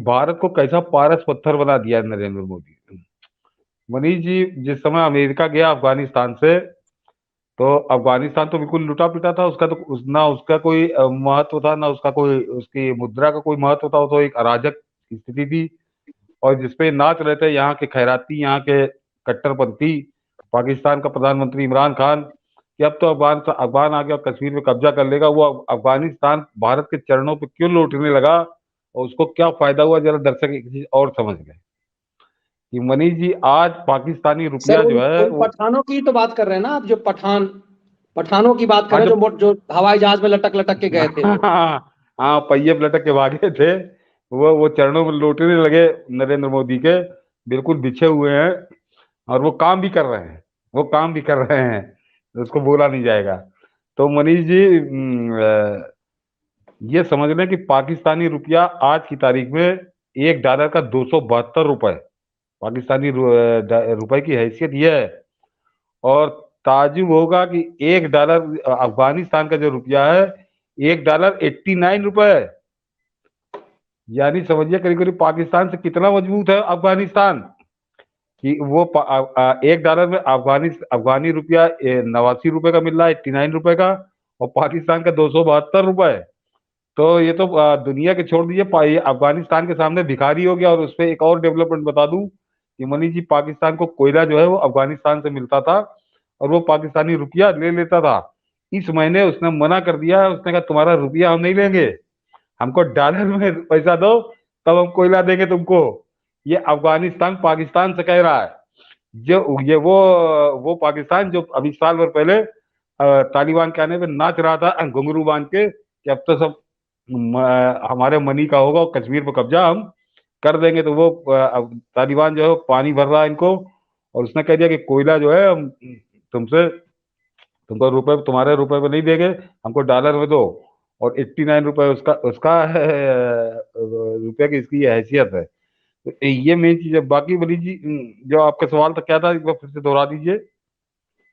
भारत को कैसा पारस पत्थर बना दिया है नरेंद्र मोदी। मनीष जी जिस समय अमेरिका गया अफगानिस्तान से, तो अफगानिस्तान तो बिल्कुल लुटा पिटा था। उसका तो ना उसका कोई महत्व था, ना उसका कोई उसकी मुद्रा का कोई महत्व था। वो तो एक अराजक स्थिति थी। और जिसपे नाच रहे थे यहाँ के खैराती, यहाँ के कट्टरपंथी, पाकिस्तान का प्रधानमंत्री इमरान खान, कि अब तो अफगान अफगान आ गया और कश्मीर में कब्जा कर लेगा। वो अफगानिस्तान भारत के चरणों पे क्यों लौटने लगा और उसको क्या फायदा हुआ, जरा दर्शक एक चीज और समझ लें कि मनीष जी आज पाकिस्तानी सर रुपया उन जो है उन वो। पठानों की तो बात कर रहे हैं ना आप, जो पठानों की बात कर हाँ रहे हैं, जब जो हवाई जहाज में लटक लटक के गए थे वो। हाँ हाँ, पहिए पे लटक के भागे थे। वो चरणों में लौटने लगे नरेंद्र मोदी के, बिल्कुल बिछे हुए हैं। और वो काम भी कर रहे हैं, वो काम भी कर रहे हैं, उसको बोला नहीं जाएगा। तो मनीष जी ये समझ लें कि पाकिस्तानी रुपया आज की तारीख में $1 का 272 रुपए, पाकिस्तानी रुपए की हैसियत यह है। और ताजुब होगा कि $1 अफगानिस्तान का जो रुपया है, $1.89 है। यानी समझिए करीब करीब पाकिस्तान से कितना मजबूत है अफगानिस्तान, कि वो $1 में अफगानी रुपया 89 रुपए का मिल रहा है, $89 का। और पाकिस्तान का 272 रुपए। तो ये तो दुनिया के छोड़ दीजिए, ये अफगानिस्तान के सामने भिखारी हो गया। और उस पर एक और डेवलपमेंट बता दूं कि मनीष जी, पाकिस्तान को कोयला जो है वो अफगानिस्तान से मिलता था और वो पाकिस्तानी रुपया ले लेता था। इस महीने उसने मना कर दिया, उसने कहा तुम्हारा रुपया हम नहीं लेंगे, हमको डॉलर में पैसा दो, तब हम कोयला देंगे तुमको। ये अफगानिस्तान पाकिस्तान से कह रहा है। जो ये वो पाकिस्तान जो अभी साल भर पहले तालिबान के आने पे नाच रहा था घुंघरू बांध के कि अब तो सब हमारे मनी का होगा और कश्मीर पर कब्जा हम कर देंगे। तो वो तालिबान जो है पानी भर रहा है इनको। और उसने कह दिया कि कोयला जो है हम तुमसे तुमको रुपए, तुम्हारे रुपए पे नहीं देंगे, हमको डॉलर में दो। और $89 उसका उसका रुपये की इसकी ये हैसियत है। तो ये मेन चीज है। बाकी बली जी जो आपका सवाल था क्या था, एक बार फिर से दोहरा दीजिए।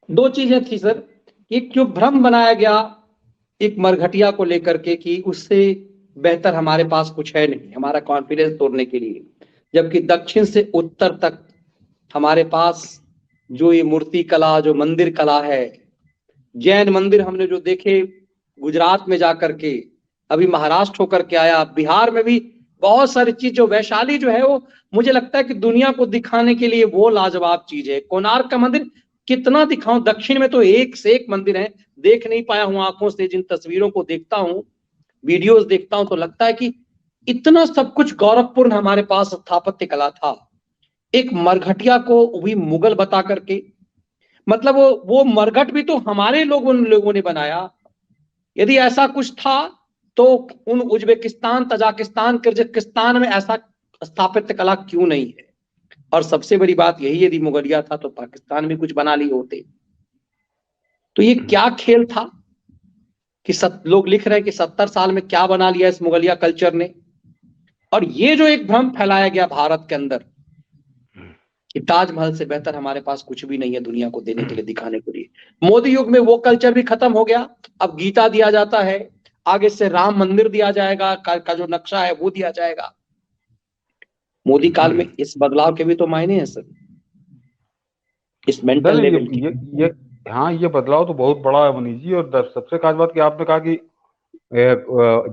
दो चीजें थी सर। एक जो भ्रम बनाया गया एक मरघटिया को लेकर के कि उससे बेहतर हमारे पास कुछ है नहीं, हमारा कॉन्फिडेंस तोड़ने के लिए। जबकि दक्षिण से उत्तर तक हमारे पास जो ये मूर्ति कला, जो मंदिर कला है, जैन मंदिर हमने जो देखे गुजरात में जाकर के, अभी महाराष्ट्र होकर के आया, बिहार में भी बहुत सारी चीज, जो वैशाली जो है वो मुझे लगता है कि दुनिया को दिखाने के लिए वो लाजवाब चीज है। कोणार्क का मंदिर कितना दिखाऊं, दक्षिण में तो एक से एक मंदिर है, देख नहीं पाया हूं आंखों से। जिन तस्वीरों को देखता हूं, वीडियोस देखता हूं, तो लगता है कि इतना सब कुछ गौरवपूर्ण हमारे पास स्थापत्य कला था। एक मरघटिया को भी मुगल बता करके, मतलब वो मरघट भी तो हमारे लोगों ने बनाया। यदि ऐसा कुछ था तो उन उज्बेकिस्तान, तजाकिस्तान, किर्गिस्तान में ऐसा स्थापत्य कला क्यों नहीं है? और सबसे बड़ी बात यही, यदि मुगलिया था तो पाकिस्तान में कुछ बना लिए होते। तो ये क्या खेल था कि लोग लिख रहे हैं कि 70 साल में क्या बना लिया इस मुगलिया कल्चर ने। और ये जो एक भ्रम फैलाया गया भारत के अंदर कि ताजमहल से बेहतर हमारे पास कुछ भी नहीं है दुनिया को देने के लिए, दिखाने के लिए। मोदी युग में वो कल्चर भी खत्म हो गया। अब गीता दिया जाता है, आगे से राम मंदिर दिया जाएगा, का जो नक्शा है वो दिया जाएगा। मोदी काल में इस बदलाव के भी तो मायने हैं सर, इस मेंटल नहीं लेवल की। ये हाँ, ये बदलाव तो बहुत बड़ा है मनीष जी। और सबसे खास बात कि आपने कहा कि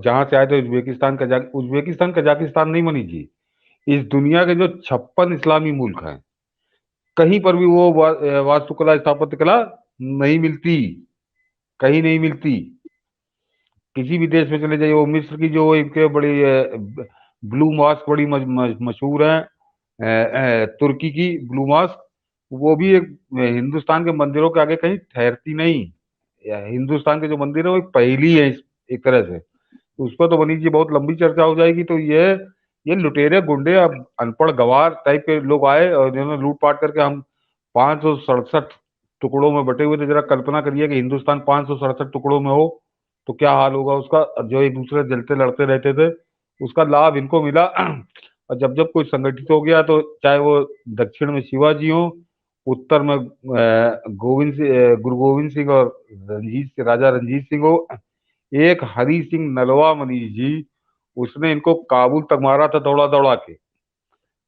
जहां से आए थे उज्बेकिस्तान, उज्बेकिस्तान कजाकिस्तान नहीं मनीष जी, इस दुनिया के जो 56 इस्लामी मुल्क हैं, कहीं पर भी वो वास्तुकला स्थापत्य कला नहीं मिलती, कहीं नहीं मिलती। किसी भी देश में चले जाइए, वो मिस्र की जो इनके बड़ी ब्लू मॉस्क बड़ी मशहूर है, तुर्की की ब्लू मॉस्क, वो भी एक हिंदुस्तान के मंदिरों के आगे कहीं ठहरती नहीं। हिंदुस्तान के जो मंदिर है वो एक पहेली है एक तरह से। तो उस पर तो मनीष जी बहुत लंबी चर्चा हो जाएगी। तो ये लुटेरे गुंडे, अब अनपढ़ गवार टाइप के लोग आए और जिन्होंने लूटपाट करके हम 567 टुकड़ों में बटे हुए थे। जरा कल्पना करिए कि हिंदुस्तान 567 टुकड़ों में हो तो क्या हाल होगा उसका। जो एक दूसरे से जलते लड़ते रहते थे, उसका लाभ इनको मिला। और जब जब कोई संगठित हो गया, तो चाहे वो दक्षिण में शिवाजी हो, उत्तर में गुरु गोविंद सिंह और राजा रंजीत सिंह हो, एक हरि सिंह नलवा मनीष जी, उसने इनको काबुल तक मारा था दौड़ा दौड़ा के,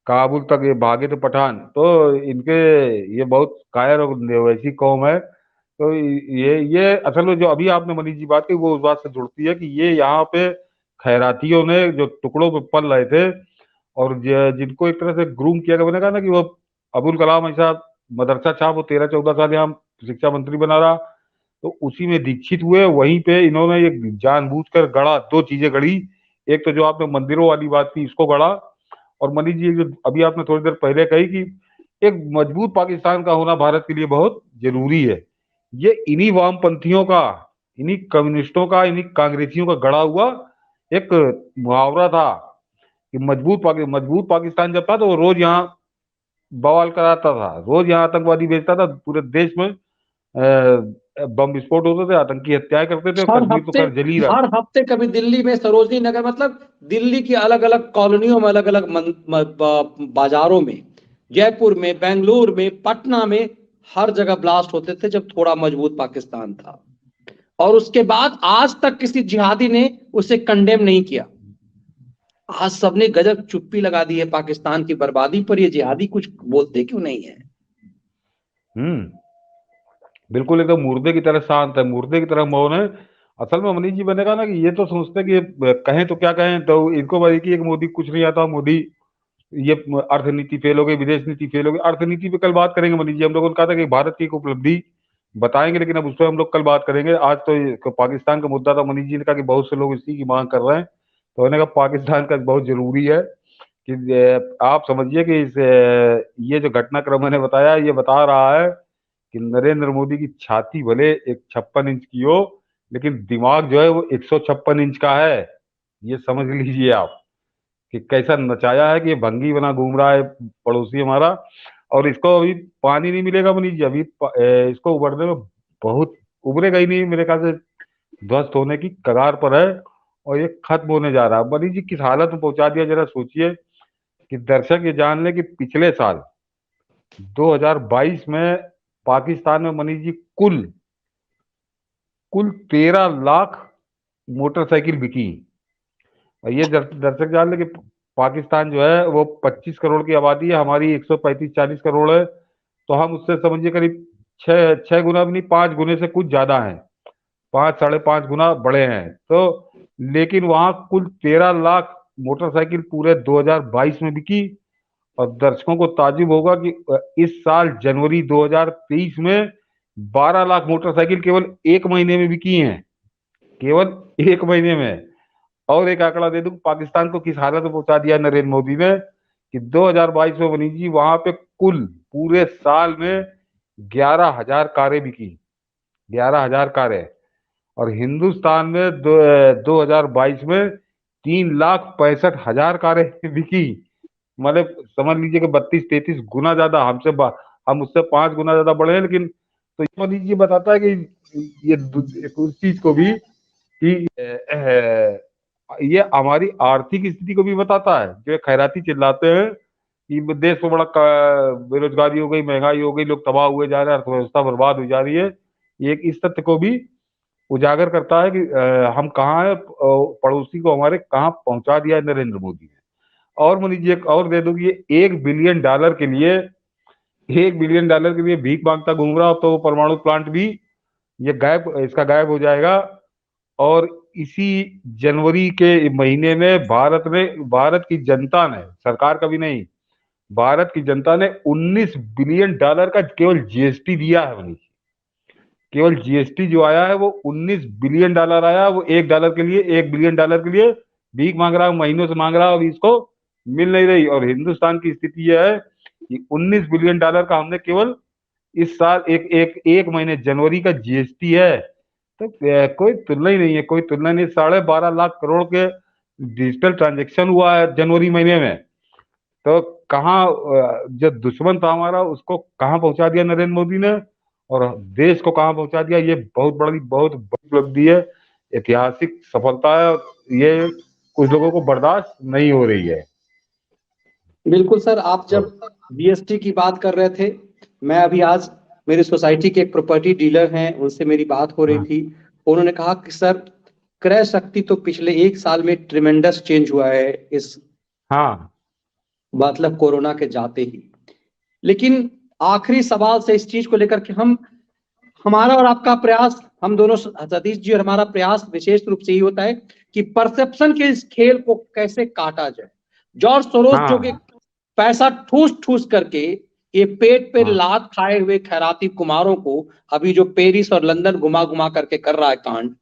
काबुल तक ये भागे थे पठान। तो इनके, ये बहुत कायर और वैसी कौम है। तो ये असल में जो अभी आपने मनीष जी बात की वो उस बात से जुड़ती है कि ये यहाँ पे खैरातियों ने जो टुकड़ों पे पल रहे थे और जिनको एक तरह से ग्रूम किया गया, मैंने कहा ना कि वो अबुल कलाम ऐसा मदरसा छाप, वो 13-14 साल यहाँ शिक्षा मंत्री बना रहा, तो उसी में दीक्षित हुए। वहीं पे इन्होंने ये जानबूझकर गढ़ा, दो चीजें गढ़ी। एक तो जो आपने मंदिरों वाली बात की, इसको गढ़ा। और मनीष जी जो अभी आपने थोड़ी देर पहले कही कि एक मजबूत पाकिस्तान का होना भारत के लिए बहुत जरूरी है, ये इन्हीं वामपंथियों का, इन्हीं कम्युनिस्टों का, इन्हीं कांग्रेसियों का गढ़ा हुआ एक मुहावरा था कि मजबूत पाकिस्तान जब था तो वो रोज यहाँ बवाल कराता था, रोज यहाँ आतंकवादी भेजता था, पूरे देश में बम विस्फोट होते थे, आतंकी हत्याएं करते थे। हर कश्मीर तो हफ्ते खैर जल ही रहा। हर हफ्ते कभी दिल्ली में सरोजनी नगर, मतलब दिल्ली की अलग अलग कॉलोनियों में, अलग अलग बाजारों में, जयपुर में, बेंगलुरु में, पटना में, हर जगह ब्लास्ट होते थे जब थोड़ा मजबूत पाकिस्तान था। और उसके बाद आज तक किसी जिहादी ने उसे कंडेम नहीं किया। आज सबने गजब चुप्पी लगा दी है पाकिस्तान की बर्बादी पर, ये जिहादी कुछ बोलते क्यों नहीं है। बिल्कुल एकदम मुर्दे की तरह शांत है, मुर्दे की तरह मौन है। असल में मनीष जी मैंने कहा ना कि ये तो सोचते हैं कि ये कहें तो क्या कहें, तो इनको भाई कि एक मोदी कुछ नहीं आता, मोदी ये अर्थनीति फेल हो गई, विदेश नीति फेल हो गई। अर्थनीति पे कल बात करेंगे मनीष जी, हम लोगों ने कहा था कि भारत की एक उपलब्धि बताएंगे, लेकिन अब उस पर हम लोग कल बात करेंगे। आज तो पाकिस्तान का मुद्दा था, मनीष जी ने कहा कि बहुत से लोग इसी की मांग कर रहे हैं, तो मैंने कहा पाकिस्तान का बहुत जरूरी है कि आप समझिए कि ये जो घटनाक्रम मैंने बताया, ये बता रहा है कि नरेंद्र मोदी की छाती भले 156 इंच की हो, लेकिन दिमाग जो है वो 156 इंच का है। ये समझ लीजिए आप कि कैसा नचाया है कि ये भंगी बना घूम रहा है पड़ोसी हमारा। और इसको अभी पानी नहीं मिलेगा मनीष जी, अभी इसको उबरने में बहुत, उबरेगा ही नहीं मेरे ख्याल से, ध्वस्त होने की कगार पर है और ये खत्म होने जा रहा है। मनीष जी किस हालत में पहुंचा दिया, जरा सोचिए कि दर्शक ये जान ले कि पिछले साल 2022 में पाकिस्तान में मनीष जी कुल कुल 13 लाख मोटरसाइकिल बिकी। और ये दर्शक जान ले कि पाकिस्तान जो है वो 25 करोड़ की आबादी है, हमारी 135-140 करोड़ है। तो हम उससे समझिए करीब छह छह गुना भी नहीं, 5 गुने से कुछ ज्यादा है, 5-5.5 गुना बड़े हैं। तो लेकिन वहां कुल 13 लाख मोटरसाइकिल पूरे 2022 में बिकी। और दर्शकों को ताजुब होगा कि इस साल जनवरी 2023 में 12 लाख मोटरसाइकिल केवल एक महीने में बिकी हैं, केवल एक महीने में। और एक आंकड़ा दे दूं पाकिस्तान को किस हालत में पहुंचा दिया नरेंद्र मोदी ने, कि 2022 में मनीष जी वहां पे कुल पूरे साल में 11,000 कारें बिकी, 11,000 कारें। और हिंदुस्तान में 2022 में 3,65,000 कारें बिकी। मतलब समझ लीजिए कि 32-33 गुना ज्यादा हमसे, हम उससे 5 गुना ज्यादा बड़े हैं। लेकिन तो ये मनीष जी बताता है कि ये उस चीज को भी कि ये हमारी आर्थिक स्थिति को भी बताता है। जो खैराती चिल्लाते हैं कि देश में बड़ा बेरोजगारी हो गई, महंगाई हो गई, लोग तबाह हुए जा रहे हैं, अर्थव्यवस्था बर्बाद हो जा रही है, ये एक इस तथ्य को भी उजागर करता है कि हम कहाँ है, पड़ोसी को हमारे कहाँ पहुंचा दिया है नरेंद्र मोदी ने। और मनीष जी एक और दे दूंगी, ये $1 बिलियन के लिए भीख मांगता घूम रहा हो, तो वो परमाणु प्लांट भी ये गायब, इसका गायब हो जाएगा। और इसी जनवरी के महीने में भारत की जनता ने, सरकार का भी नहीं, भारत की जनता ने $19 बिलियन का केवल जीएसटी दिया है मनीष। केवल जीएसटी जो आया है वो $19 बिलियन आया। वो $1 के लिए, $1 बिलियन के लिए भीख मांग रहा है, महीनों से मांग रहा है, और इसको मिल नहीं रही। और हिंदुस्तान की स्थिति यह है कि $19 बिलियन का हमने केवल इस साल एक महीने जनवरी का जीएसटी है। तो कोई तुलना ही नहीं है, कोई तुलना नहीं। 12.5 लाख करोड़ के डिजिटल ट्रांजेक्शन हुआ है जनवरी महीने में। तो कहाँ जो दुश्मन था हमारा उसको कहाँ पहुंचा दिया नरेंद्र मोदी ने, और देश को कहाँ पहुंचा दिया। ये बहुत बड़ी उपलब्धि है, ऐतिहासिक सफलता है, और ये कुछ लोगों को बर्दाश्त नहीं हो रही है। बिल्कुल सर, आप जब जीएसटी की बात कर रहे थे, मैं अभी आज मेरी सोसाइटी के एक प्रॉपर्टी डीलर हैं, उनसे मेरी बात हो रही थी। उन्होंने कहा कि सर क्रय शक्ति तो पिछले 1 साल में ट्रिमेंडस चेंज हुआ है इस हाँ मतलब कोरोना के जाते ही। लेकिन आखिरी सवाल से इस चीज को लेकर के हमारा और आपका प्रयास, हम दोनों सतीश जी और हमारा प्रयास विशेष रूप से ही होता है कि परसेप्शन के इस खेल को कैसे काटा जाए। जॉर्ज सोरोस जो कि हाँ पैसा ठूस ठूस करके ये पेट पे हाँ लात खाए हुए खैराती कुमारों को अभी जो पेरिस और लंदन घुमा घुमा करके कर रहा है कांड,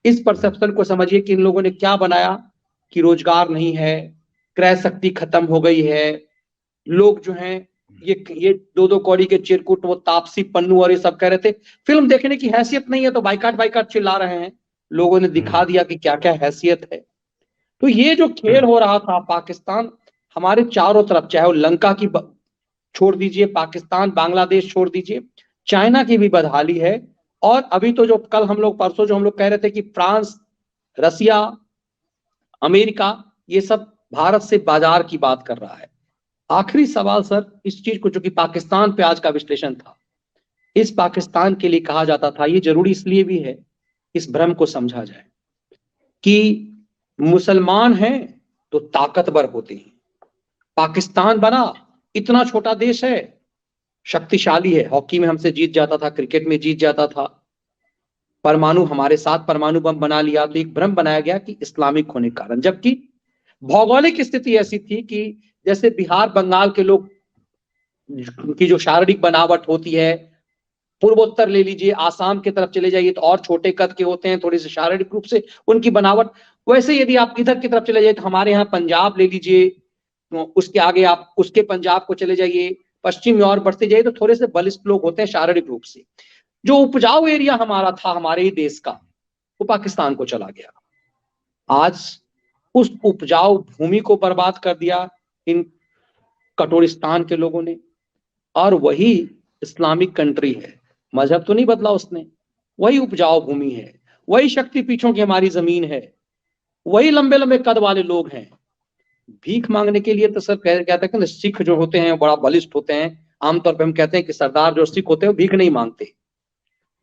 इस परसेप्शन को समझिए कि इन लोगों ने क्या बनाया कि रोजगार नहीं है, क्रय शक्ति खत्म हो गई है, लोग जो हैं ये दो दो कौड़ी के चिरकुट, वो तापसी पन्नू और ये सब कह रहे थे फिल्म देखने की हैसियत नहीं है तो बाइकाट बाइकाट चिल्ला रहे हैं। लोगों ने दिखा दिया कि क्या क्या हैसियत है। तो ये जो खेल हो रहा था पाकिस्तान हमारे चारों तरफ, चाहे वो लंका की छोड़ दीजिए, पाकिस्तान बांग्लादेश छोड़ दीजिए, चाइना की भी बदहाली है। और अभी तो जो कल हम लोग परसों जो हम लोग कह रहे थे कि फ्रांस, रसिया, अमेरिका ये सब भारत से बाजार की बात कर रहा है। आखिरी सवाल सर इस चीज को, जो कि पाकिस्तान पे आज का विश्लेषण था, इस पाकिस्तान के लिए कहा जाता था, ये जरूरी इसलिए भी है इस भ्रम को समझा जाए कि मुसलमान हैं तो ताकतवर होते हैं। पाकिस्तान बना, इतना छोटा देश है, शक्तिशाली है, हॉकी में हमसे जीत जाता था, क्रिकेट में जीत जाता था, परमाणु हमारे साथ परमाणु बम बना लिया। तो एक भ्रम बनाया गया कि इस्लामिक होने के कारण, जबकि भौगोलिक स्थिति ऐसी थी कि जैसे बिहार बंगाल के लोग की जो शारीरिक बनावट होती है, पूर्वोत्तर ले लीजिए, आसाम की तरफ चले जाइए तो और छोटे कद के होते हैं थोड़े से शारीरिक रूप से उनकी बनावट। वैसे यदि आप इधर की तरफ चले जाइए तो हमारे यहाँ पंजाब ले लीजिए, तो उसके आगे आप उसके पंजाब को चले जाइए, पश्चिम में और बढ़ते जाइए तो थोड़े से बलिष्ठ लोग होते हैं शारीरिक रूप से। जो उपजाऊ एरिया हमारा था हमारे ही देश का, वो पाकिस्तान को चला गया। आज उस उपजाऊ भूमि को बर्बाद कर दिया इन कटोरिस्तान के लोगों ने। और वही इस्लामिक कंट्री है, मजहब तो नहीं बदला उसने, वही उपजाऊ भूमि है, वही शक्तिपीठों की हमारी जमीन है, वही लंबे लंबे कद वाले लोग हैं। भीख मांगने के लिए तो सर कहते हैं ना, सिख जो होते हैं बड़ा बलिष्ठ होते हैं, आमतौर पर हम कहते हैं कि सरदार जो सिख होते हैं वो भीख नहीं मांगते,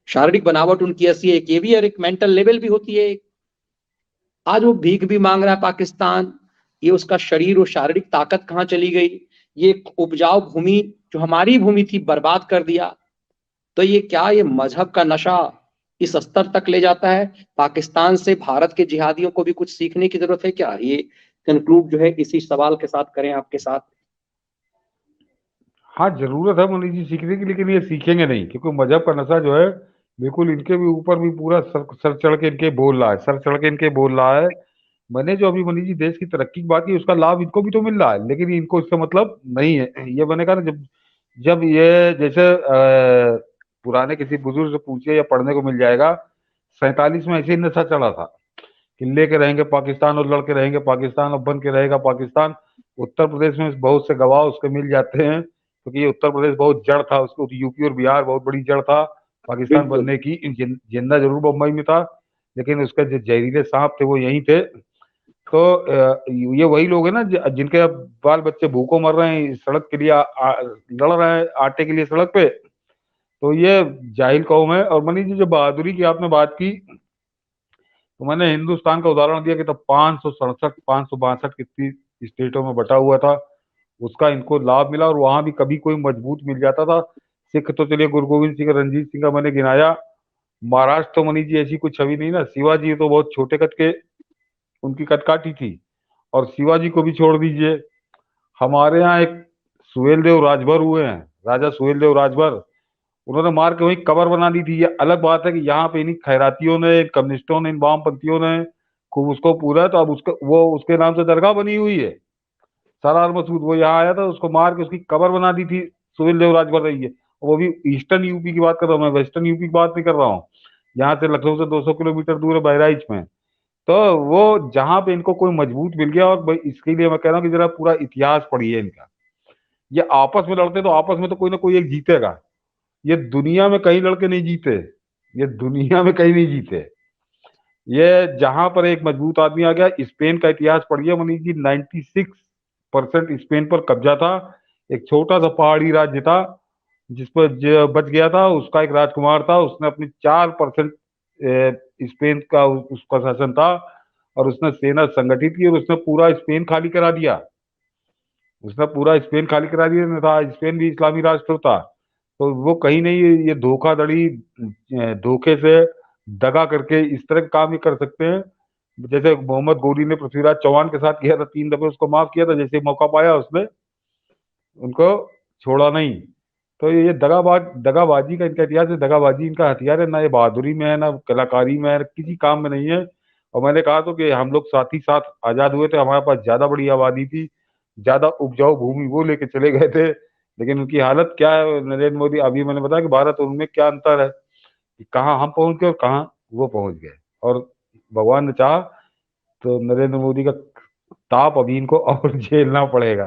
शारीरिक बनावट उनकी ऐसी है कि ये भी एक मेंटल लेवल भी होती है। आज वो भीख भी मांग रहा है पाकिस्तान, ये उसका शरीर और शारीरिक ताकत कहाँ चली गई, ये उपजाऊ भूमि जो हमारी भूमि थी बर्बाद कर दिया। तो ये क्या, ये मजहब का नशा इस स्तर तक ले जाता है? पाकिस्तान से भारत के जिहादियों को भी कुछ सीखने की जरूरत है क्या? ये कंक्लूड जो है इसी सवाल के साथ करें आपके साथ। हाँ, जरूरत है मनीष जी सीखने की, लेकिन ये सीखेंगे नहीं क्योंकि मजहब का नशा जो है बिल्कुल इनके भी ऊपर भी पूरा सर चढ़ के इनके बोल रहा है, सर चढ़ के इनके बोल रहा है। मैंने जो अभी मनीष जी देश की तरक्की की बात की, उसका लाभ इनको भी तो मिल रहा है, लेकिन इनको इससे मतलब नहीं है। ये मैंने कहा ना, जब जब ये जैसे पुराने किसी बुजुर्ग से पूछिए या पढ़ने को मिल जाएगा, 47 में ऐसे ही नशा चढ़ा था कि लेके रहेंगे पाकिस्तान और लड़के रहेंगे पाकिस्तान और बन के रहेगा पाकिस्तान। उत्तर प्रदेश में बहुत से गवाह उसके मिल जाते हैं क्योंकि ये उत्तर प्रदेश बहुत जड़ था, उसको यूपी और बिहार बहुत बड़ी जड़ था पाकिस्तान बिल्कुल। बनने की। जिंदा जरूर बम्बई में था, लेकिन उसके जो जहरीले सांप थे वो यहीं थे। तो ये वही लोग हैं ना जिनके बाल बच्चे भूखों मर रहे हैं, सड़क के लिए लड़ रहे हैं आटे के लिए सड़क पे। तो ये जाहिल कौम है। और मनीष जी, जो बहादुरी की आपने बात की, तो मैंने हिंदुस्तान का उदाहरण दिया कि तब 567 562 कितनी स्टेटों में बटा हुआ था, उसका इनको लाभ मिला और वहां भी कभी कोई मजबूत मिल जाता था। सिख तो चलिए गुरु गोविंद सिंह, रणजीत सिंह का मैंने गिनाया। महाराष्ट्र तो मनीष जी ऐसी कुछ छवि नहीं ना, शिवाजी तो बहुत छोटे कद के, उनकी कदकाठी थी। और शिवाजी को भी छोड़ दीजिए, हमारे यहाँ एक सुहेलदेव राजभर हुए हैं, राजा सुहेलदेव राजभर, उन्होंने मार के वही कबर बना दी थी। ये अलग बात है कि यहाँ पे इन खैरातियों ने, इन कम्युनिस्टों ने, इन वामपंथियों ने खूब उसको पूरा, तो अब उसका वो उसके नाम से दरगाह बनी हुई है। सरार मसूद वो यहाँ आया था, उसको मार के उसकी कबर बना दी थी, सुहेल देव राजभर रही है। वो भी ईस्टर्न यूपी की बात कर रहा हूँ मैं, वेस्टर्न यूपी की बात नहीं कर रहा हूँ। यहाँ से लखनऊ से 200 किलोमीटर दूर है बहराइच में। तो वो जहाँ पे इनको कोई मजबूत मिल गया, और इसके लिए मैं कह रहा हूँ कि जरा पूरा इतिहास पढ़िए इनका। ये आपस में लड़ते तो आपस में तो कोई ना कोई एक जीतेगा, ये दुनिया में कहीं लड़के नहीं जीते, ये दुनिया में कहीं नहीं जीते। ये जहां पर एक मजबूत आदमी आ गया, स्पेन का इतिहास पढ़िए मनीष जी, 96% स्पेन पर कब्जा था। एक छोटा सा पहाड़ी राज्य था जिस पर बच गया था, उसका एक राजकुमार था, उसने अपनी 4% स्पेन का उसका शासन था, और उसने सेना संगठित की और उसने पूरा स्पेन खाली करा दिया। उसने पूरा स्पेन खाली करा दिया, नहीं था स्पेन भी इस्लामी राष्ट्र था। तो वो कहीं नहीं, ये धोखाधड़ी, धोखे से दगा करके इस तरह के काम ही कर सकते हैं। जैसे मोहम्मद गोरी ने पृथ्वीराज चौहान के साथ किया था, 3 दफे उसको माफ किया था, जैसे मौका पाया उसने उनको छोड़ा नहीं। तो ये दगाबाजी का इनका इतिहास है, दगाबाजी इनका हथियार है, ना ये बहादुरी में है, ना कलाकारी में है, किसी काम में नहीं है। और मैंने कहा तो कि हम लोग साथ ही साथ आजाद हुए थे, हमारे पास ज्यादा बड़ी आबादी थी, ज्यादा उपजाऊ भूमि वो लेके चले गए थे, लेकिन उनकी हालत क्या है नरेंद्र मोदी, अभी मैंने बताया कि भारत और उनमें क्या अंतर है, कि कहाँ हम पहुंच गए और कहाँ वो पहुंच गए। और भगवान ने चाहा तो नरेंद्र मोदी का ताप अभी इनको और झेलना पड़ेगा।